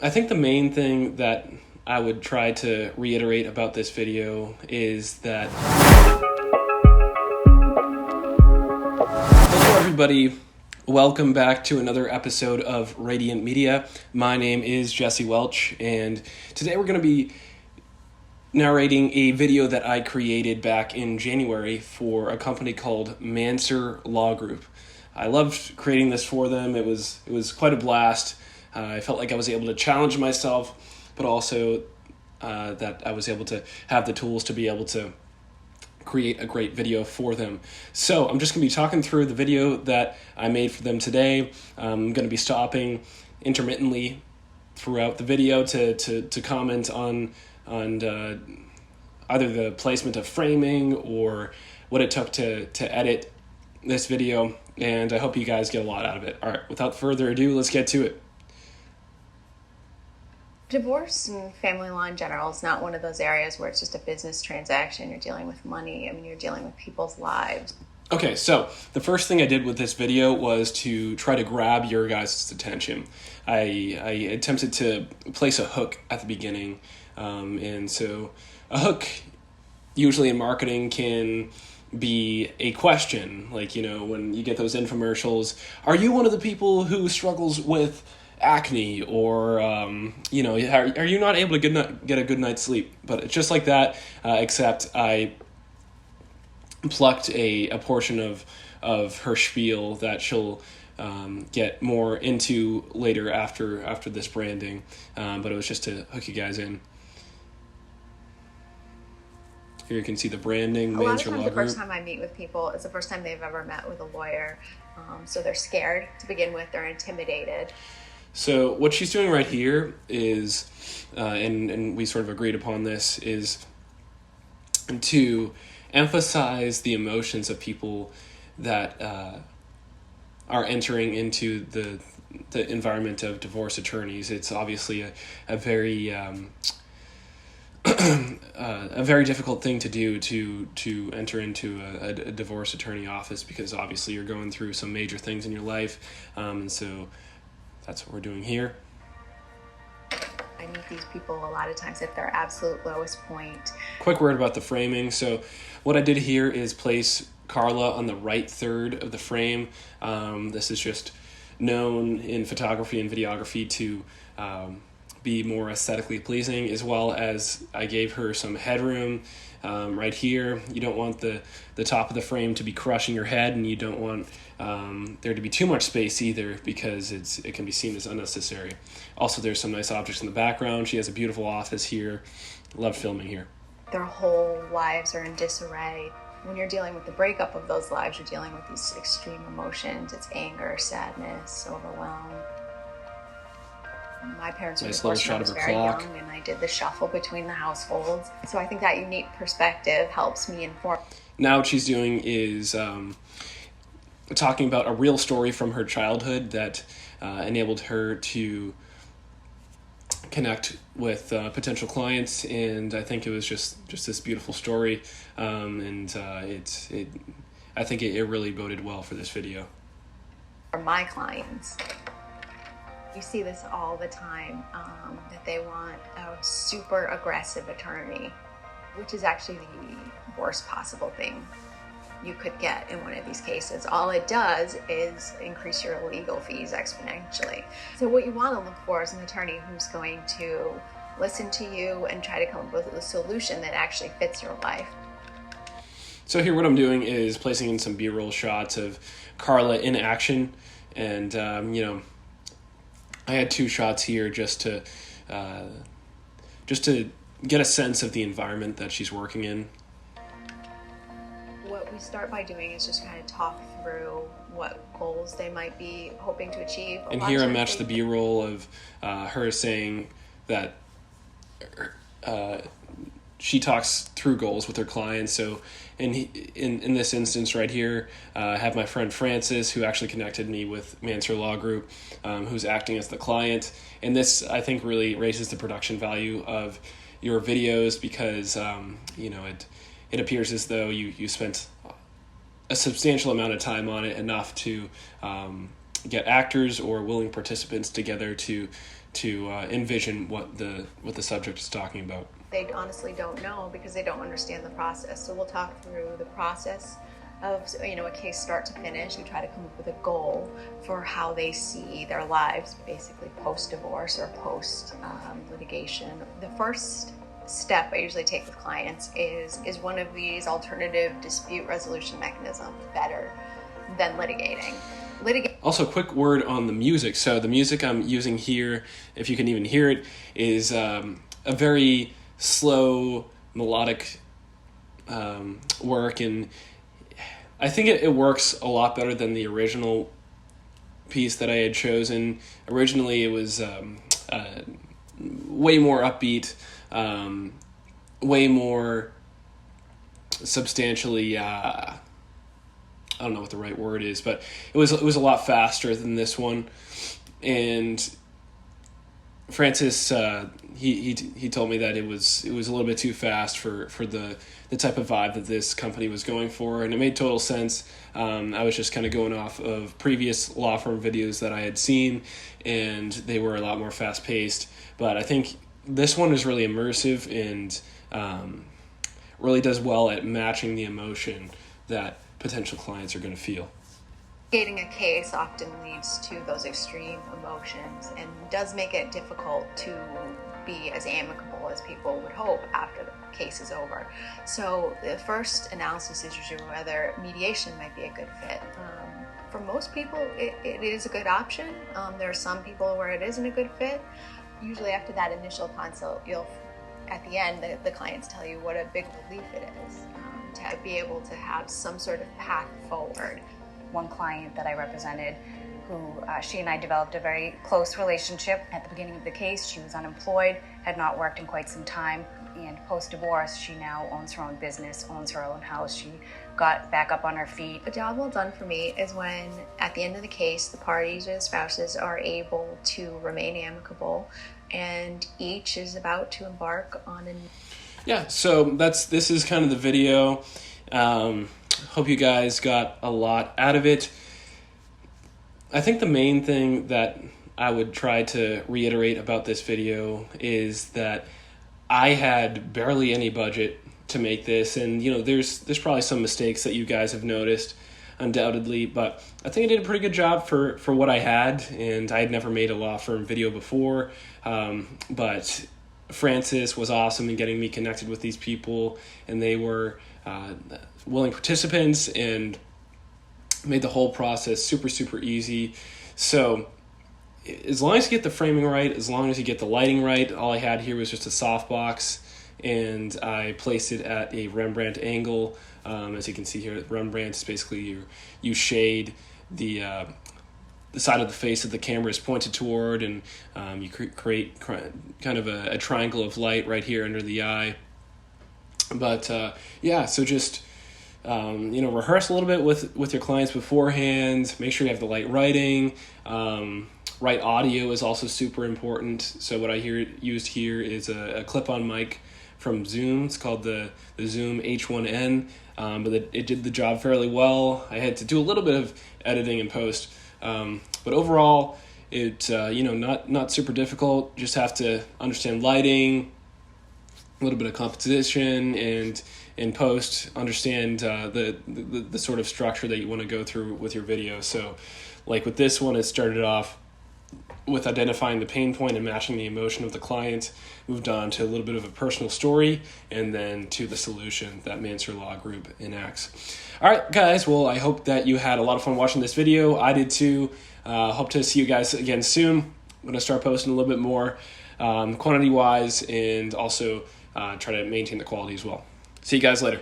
I think the main thing that I would try to reiterate about this video is that, hello everybody, welcome back to another episode of Radiant Media. My name is Jesse Welch, and today we're going to be narrating a video that I created back in January for a company called Manser Law Group. I loved creating this for them. It was quite a blast. I felt like I was able to challenge myself, but also that I was able to have the tools to be able to create a great video for them. So I'm just going to be talking through the video that I made for them today. I'm going to be stopping intermittently throughout the video to comment on either the placement of framing or what it took to edit this video, and I hope you guys get a lot out of it. All right, without further ado, let's get to it. Divorce and family law in general is not one of those areas where it's just a business transaction. You're dealing with money. I mean, you're dealing with people's lives. Okay, so the first thing I did with this video was to try to grab your guys' attention. I attempted to place a hook at the beginning, and so a hook usually in marketing can be a question, like, you know, when you get those infomercials, are you one of the people who struggles with acne, or are you not able to get a good night's sleep? But it's just like that, except I plucked a portion of her spiel that she'll get more into later after this branding, but it was just to hook you guys in. Here you can see the branding. A lot of times the first time I meet with people is the first time they've ever met with a lawyer, so they're scared to begin with, they're intimidated. So what she's doing right here is, and we sort of agreed upon this, is to emphasize the emotions of people that are entering into the environment of divorce attorneys. It's obviously a very a very difficult thing to do to enter into a divorce attorney office, because obviously you're going through some major things in your life, and so that's what we're doing here. I meet these people a lot of times at their absolute lowest point. Quick word about the framing. So what I did here is place Carla on the right third of the frame. This is just known in photography and videography to be more aesthetically pleasing, as well as I gave her some headroom right here. You don't want the top of the frame to be crushing your head, and you don't want there to be too much space either, because it can be seen as unnecessary. Also, there's some nice objects in the background. She has a beautiful office here. Love filming here. Their whole lives are in disarray. When you're dealing with the breakup of those lives, you're dealing with these extreme emotions. It's anger, sadness, overwhelm. My parents were divorced when I was very young, and I did the shuffle between the households. So I think that unique perspective helps me inform. Now what she's doing is talking about a real story from her childhood that enabled her to connect with potential clients, and I think it was just this beautiful story, and I think it really boded well for this video. For my clients, you see this all the time, that they want a super aggressive attorney, which is actually the worst possible thing you could get in one of these cases. All it does is increase your legal fees exponentially. So what you want to look for is an attorney who's going to listen to you and try to come up with a solution that actually fits your life. So here what I'm doing is placing in some B-roll shots of Carla in action, and I had two shots here just to get a sense of the environment that she's working in. What we start by doing is just kind of talk through what goals they might be hoping to achieve. And here I matched the B-roll of her saying that she talks through goals with her clients. So in this instance right here, I have my friend Francis, who actually connected me with Manser Law Group, who's acting as the client. And this, I think, really raises the production value of your videos, because it appears as though you spent a substantial amount of time on it, enough to get actors or willing participants together to envision what the subject is talking about. They honestly don't know because they don't understand the process. So we'll talk through the process of a case start to finish. We try to come up with a goal for how they see their lives, basically post-divorce or post-litigation. The first step I usually take with clients is one of these alternative dispute resolution mechanisms better than litigating. Also, quick word on the music. So the music I'm using here, if you can even hear it, is a very slow melodic work, and I think it works a lot better than the original piece that I had chosen. Originally, it was way more upbeat, way more substantially, I don't know what the right word is, but it was a lot faster than this one. And Francis, he told me that it was a little bit too fast for the type of vibe that this company was going for, and it made total sense. I was just kind of going off of previous law firm videos that I had seen, and they were a lot more fast paced. But I think this one is really immersive and really does well at matching the emotion that potential clients are going to feel. Litigating a case often leads to those extreme emotions and does make it difficult to be as amicable as people would hope after the case is over. So the first analysis is usually whether mediation might be a good fit. For most people, it is a good option. There are some people where it isn't a good fit. Usually after that initial consult, at the end, the clients tell you what a big relief it is to be able to have some sort of path forward. One client that I represented, who she and I developed a very close relationship. At the beginning of the case, she was unemployed, had not worked in quite some time, and post-divorce, she now owns her own business, owns her own house. She got back up on her feet. A job well done for me is when, at the end of the case, the parties or the spouses are able to remain amicable, and each is about to embark on a... Yeah, so this is kind of the video. Hope you guys got a lot out of it. I think the main thing that I would try to reiterate about this video is that I had barely any budget to make this, and there's probably some mistakes that you guys have noticed, undoubtedly, but I think I did a pretty good job for what I had, and I had never made a law firm video before, but Francis was awesome in getting me connected with these people, and they were willing participants and made the whole process super, super easy. So as long as you get the framing right, as long as you get the lighting right, all I had here was just a softbox, and I placed it at a Rembrandt angle. As you can see here, Rembrandt is basically you shade the side of the face that the camera is pointed toward, and you create kind of a triangle of light right here under the eye. But so just rehearse a little bit with your clients beforehand. Make sure you have the right writing. Right audio is also super important. So what I used here is a clip-on mic from Zoom. It's called the Zoom H1N, but it did the job fairly well. I had to do a little bit of editing and post, but overall, it not super difficult. Just have to understand lighting, a little bit of composition, and in post understand the sort of structure that you want to go through with your video. So like with this one, it started off with identifying the pain point and matching the emotion of the client, moved on to a little bit of a personal story, and then to the solution that Mansur Law Group enacts. All right, guys, well, I hope that you had a lot of fun watching this video. I did too. Hope to see you guys again soon. I'm going to start posting a little bit more quantity-wise, and also try to maintain the quality as well. See you guys later.